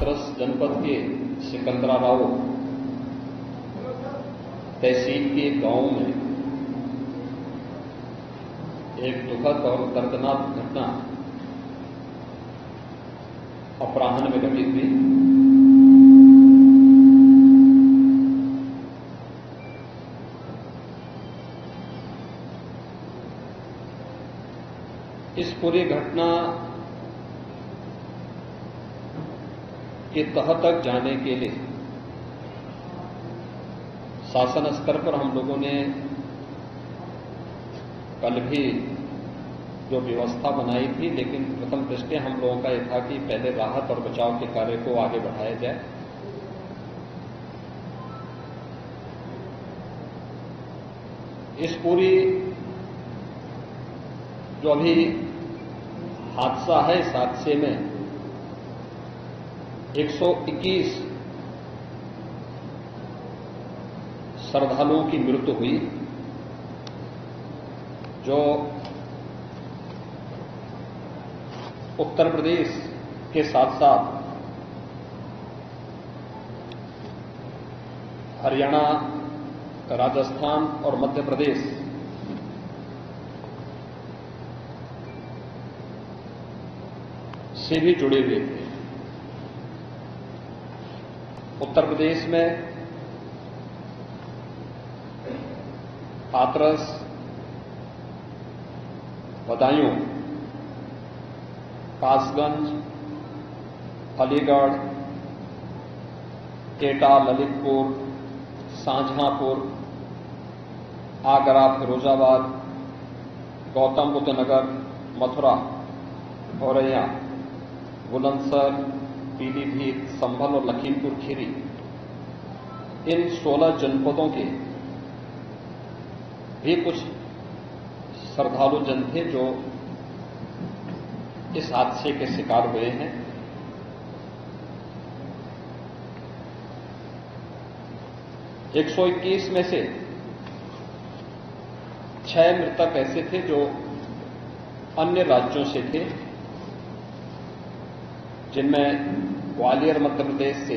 हाथरस जनपद के सिकंदराबाद तहसील के गांव में एक दुखद और दर्दनाक घटना अपराह्न में घटित हुई। इस पूरी घटना के तह तक जाने के लिए शासन स्तर पर हम लोगों ने कल भी जो व्यवस्था बनाई थी, लेकिन प्रथम दृष्टया हम लोगों का यह था कि पहले राहत और बचाव के कार्य को आगे बढ़ाया जाए। इस पूरी जो अभी हादसा है, इस हादसे में 121 श्रद्धालुओं की मृत्यु हुई, जो उत्तर प्रदेश के साथ साथ हरियाणा, राजस्थान और मध्य प्रदेश से भी जुड़े हुए थे। उत्तर प्रदेश में हाथरस, बदायूं, कासगंज, अलीगढ़, एटा, ललितपुर, शाहजहांपुर, आगरा, फिरोजाबाद, गौतम बुद्ध नगर, मथुरा, औरैया, बुलंदशहर, पीलीभीत, संभल और लखीमपुर खीरी, इन 16 जनपदों के भी कुछ श्रद्धालु जन थे जो इस हादसे के शिकार हुए हैं। एक 121 में से 6 मृतक ऐसे थे जो अन्य राज्यों से थे, जिनमें ग्वालियर मध्य प्रदेश से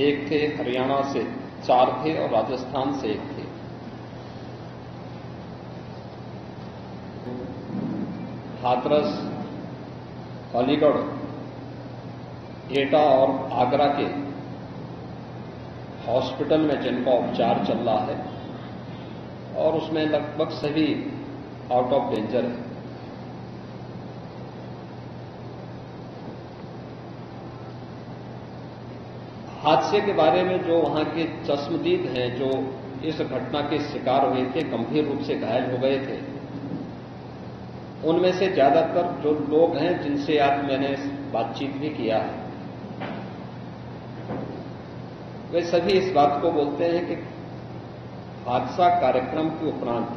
1 थे, हरियाणा से 4 थे और राजस्थान से 1 थे। हाथरस, अलीगढ़, एटा और आगरा के हॉस्पिटल में जिनका उपचार चल रहा है और उसमें लगभग सभी आउट ऑफ डेंजर है। हादसे के बारे में जो वहां के चश्मदीद हैं, जो इस घटना के शिकार हुए थे, गंभीर रूप से घायल हो गए थे, उनमें से ज्यादातर जो लोग हैं जिनसे आज मैंने बातचीत भी किया है, वे सभी इस बात को बोलते हैं कि हादसा कार्यक्रम के उपरांत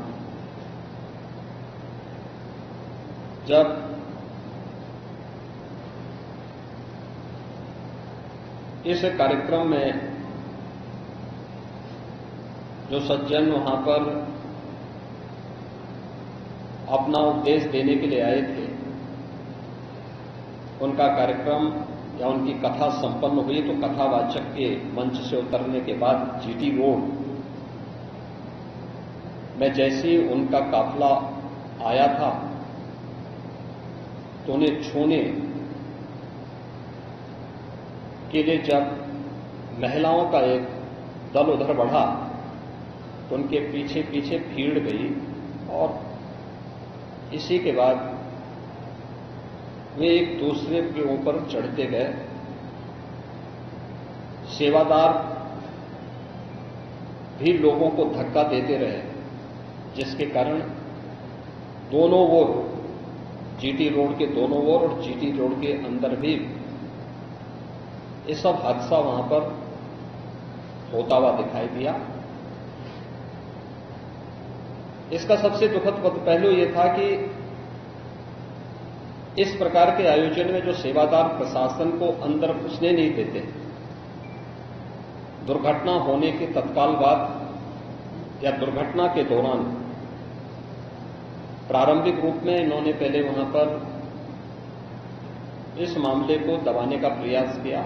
जब इस कार्यक्रम में जो सज्जन वहां पर अपना उपदेश देने के लिए आए थे, उनका कार्यक्रम या उनकी कथा संपन्न हुई तो कथावाचक के मंच से उतरने के बाद जीटी रोड में जैसे ही उनका काफिला आया था तो उन्हें छूने के लिए जब महिलाओं का एक दल उधर बढ़ा तो उनके पीछे पीछे भीड़ गई और इसी के बाद वे एक दूसरे के ऊपर चढ़ते गए। सेवादार भी लोगों को धक्का देते रहे, जिसके कारण दोनों ओर, जीटी रोड के दोनों ओर और जीटी रोड के अंदर भी ये सब हादसा वहां पर होता हुआ दिखाई दिया। इसका सबसे दुखद पहलू यह था कि इस प्रकार के आयोजन में जो सेवादार प्रशासन को अंदर घुसने नहीं देते, दुर्घटना होने के तत्काल बाद या दुर्घटना के दौरान प्रारंभिक रूप में इन्होंने पहले वहां पर इस मामले को दबाने का प्रयास किया,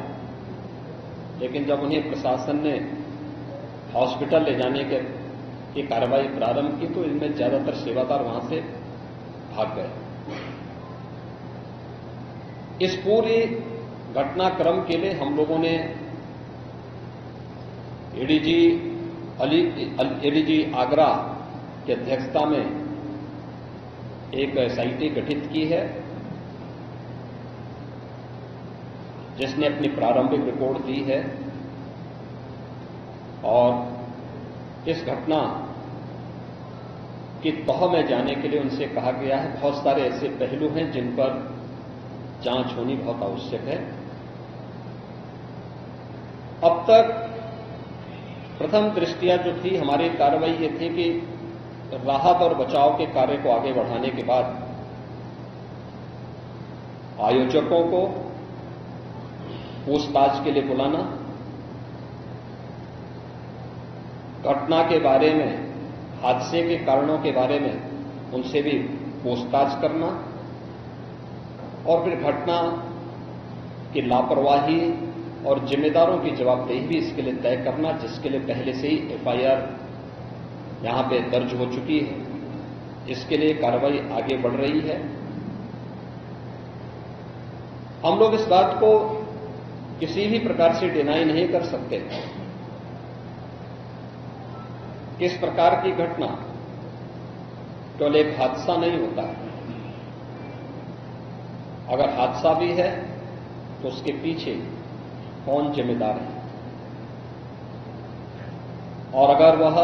लेकिन जब उन्हें प्रशासन ने हॉस्पिटल ले जाने की कार्रवाई प्रारंभ की तो इनमें ज्यादातर सेवादार वहां से भाग गए। इस पूरी घटनाक्रम के लिए हम लोगों ने एडीजी आगरा की अध्यक्षता में एक एसआईटी गठित की है, जिसने अपनी प्रारंभिक रिपोर्ट दी है और इस घटना की तह में जाने के लिए उनसे कहा गया है। बहुत सारे ऐसे पहलू हैं जिन पर जांच होनी बहुत आवश्यक है। अब तक प्रथम दृष्टिया जो थी हमारी कार्रवाई ये थी कि राहत और बचाव के कार्य को आगे बढ़ाने के बाद आयोजकों को पूछताछ के लिए बुलाना, घटना के बारे में, हादसे के कारणों के बारे में उनसे भी पूछताछ करना और फिर घटना की लापरवाही और जिम्मेदारों की जवाबदेही भी इसके लिए तय करना, जिसके लिए पहले से ही एफआईआर यहां पे दर्ज हो चुकी है। इसके लिए कार्रवाई आगे बढ़ रही है। हम लोग इस बात को किसी भी प्रकार से डिनाई नहीं कर सकते कि इस प्रकार की घटना केवल एक हादसा नहीं होता है। अगर हादसा भी है तो उसके पीछे कौन जिम्मेदार है, और अगर वह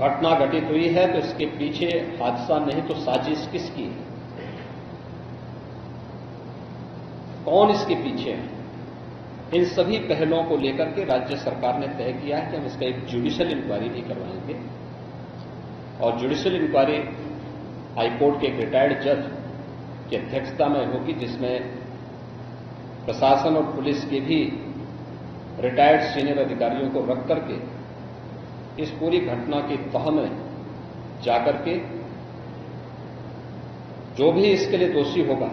घटना घटित हुई है तो इसके पीछे हादसा नहीं तो साजिश किसकी है, कौन इसके पीछे है। इन सभी पहलुओं को लेकर के राज्य सरकार ने तय किया है कि हम इसका एक जुडिशियल इंक्वायरी भी करवाएंगे और जुडिशियल इंक्वायरी हाईकोर्ट के एक रिटायर्ड जज की अध्यक्षता में होगी, जिसमें प्रशासन और पुलिस के भी रिटायर्ड सीनियर अधिकारियों को रख करके इस पूरी घटना की तह में जाकर के जो भी इसके लिए दोषी होगा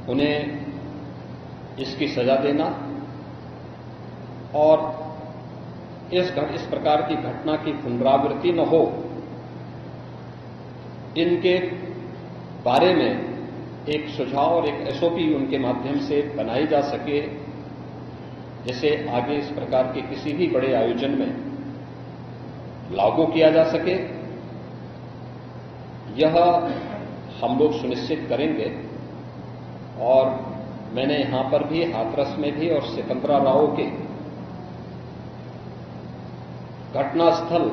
उन्हें इसकी सजा देना और इस प्रकार की घटना की पुनरावृत्ति न हो, इनके बारे में एक सुझाव और एक एसओपी उनके माध्यम से बनाई जा सके, जिसे आगे इस प्रकार के किसी भी बड़े आयोजन में लागू किया जा सके। यह हम लोग सुनिश्चित करेंगे। और मैंने यहां पर भी हाथरस में भी और सिकंदराराव के घटनास्थल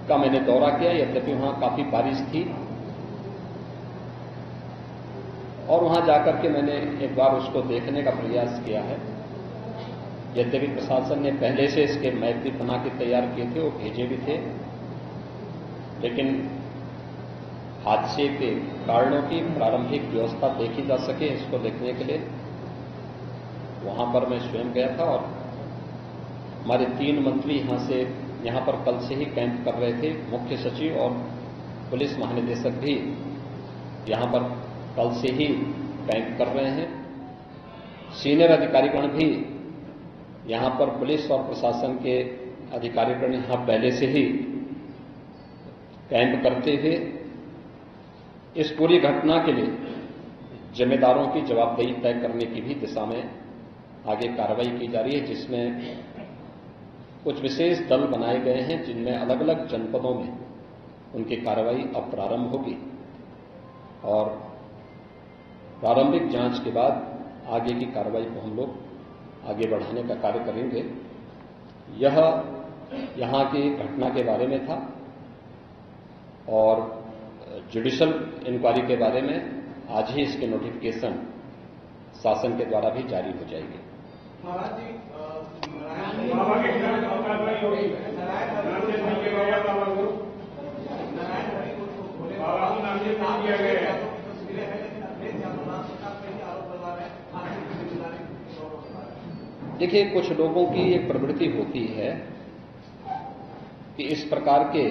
का मैंने दौरा किया, यद्यपि वहां काफी बारिश थी, और वहां जाकर के मैंने एक बार उसको देखने का प्रयास किया है। यद्यपि प्रशासन ने पहले से इसके मैप भी बना के तैयार किए थे, वो भेजे भी थे, लेकिन हादसे के कारणों की प्रारंभिक व्यवस्था देखी जा सके इसको देखने के लिए वहां पर मैं स्वयं गया था। और हमारे 3 मंत्री यहां पर कल से ही कैंप कर रहे थे। मुख्य सचिव और पुलिस महानिदेशक भी यहां पर कल से ही कैंप कर रहे हैं। सीनियर अधिकारीगण भी यहां पर पुलिस और प्रशासन के अधिकारीगण यहां पहले से ही कैंप करते हुए इस पूरी घटना के लिए जिम्मेदारों की जवाबदेही तय करने की भी दिशा में आगे कार्रवाई की जा रही है, जिसमें कुछ विशेष दल बनाए गए हैं, जिनमें अलग अलग जनपदों में उनकी कार्रवाई अब प्रारंभ होगी और प्रारंभिक जांच के बाद आगे की कार्रवाई को हम लोग आगे बढ़ाने का कार्य करेंगे। यह यहां की घटना के बारे में था और जुडिशियल इंक्वायरी के बारे में आज ही इसके नोटिफिकेशन शासन के द्वारा भी जारी हो जाएगी। महाराज जी, देखिए, कुछ लोगों की एक प्रवृत्ति होती है कि इस प्रकार के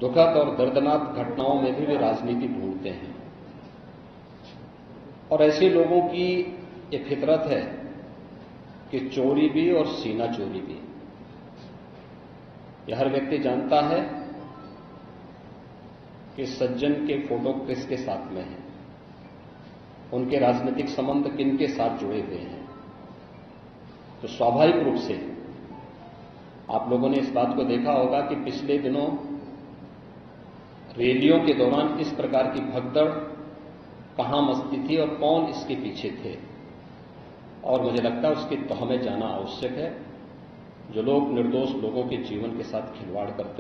दुखद और दर्दनाक घटनाओं में भी वे राजनीति ढूंढते हैं। और ऐसे लोगों की ये फितरत है कि चोरी भी और सीना चोरी भी। यह हर व्यक्ति जानता है कि सज्जन के फोटो किसके साथ में हैं, उनके राजनीतिक संबंध किनके साथ जुड़े हुए हैं। तो स्वाभाविक रूप से आप लोगों ने इस बात को देखा होगा कि पिछले दिनों रैलियों के दौरान इस प्रकार की भगदड़ कहां मचती थी और कौन इसके पीछे थे। और मुझे लगता है उसकी तह में जाना आवश्यक है। जो लोग निर्दोष लोगों के जीवन के साथ खिलवाड़ करते